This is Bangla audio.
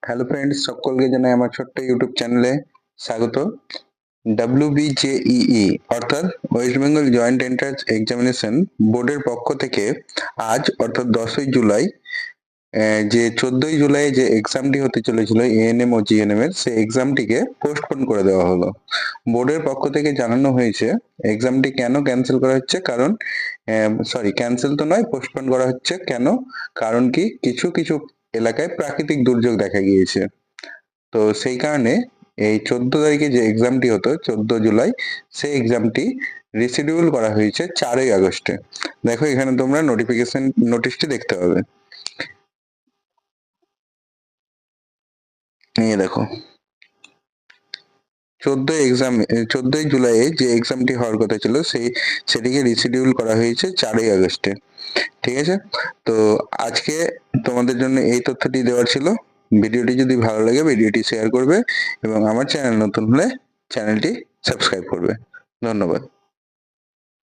হ্যালো ফ্রেন্ডস, সকলকে জানাই আমার ছোট্ট ইউটিউব চ্যানেলে স্বাগত। WBJEE অর্থাৎ West Bengal joint entrance examination বোর্ডের পক্ষ থেকে আজ অর্থাৎ 10ই জুলাই যে 14ই জুলাই যে এক্সামটি হতে চলেছিল এএনএম ও জিএনএম এর, সেই এক্সামটিকে পোস্টপোন করে দেওয়া হলো। বোর্ডের পক্ষ থেকে জানানো হয়েছে এক্সামটি কেন ক্যান্সেল করা হচ্ছে, কারণ ক্যান্সেল তো নয়, পোস্টপোন করা হচ্ছে। কেন? কারণ কি, কিছু কিছু এলাকায় প্রাকৃতিক দুর্যোগ দেখা গিয়েছে। তো সেই কারণে এই 14 তারিখে যে এক্সামটি হতো 14 জুলাই, সেই এক্সামটি রিশিডিউল করা হয়েছে 4ই আগস্টে। দেখো এখানে তোমরা নোটিফিকেশন নোটিশটি দেখতে পাবে। নিয়ে দেখো 14ই জুলাই যে এক্সামটি হওয়ার কথা ছিল সেটিকে রিশিডিউল করা হয়েছে 4ই আগস্টে। ঠিক আছে, তো আজকে তোমাদের জন্য এই তথ্যটি দেওয়ার ছিল। ভিডিওটি যদি ভালো লাগে ভিডিওটি শেয়ার করবে এবং আমার চ্যানেল নতুন হলে চ্যানেলটি সাবস্ক্রাইব করবে। ধন্যবাদ।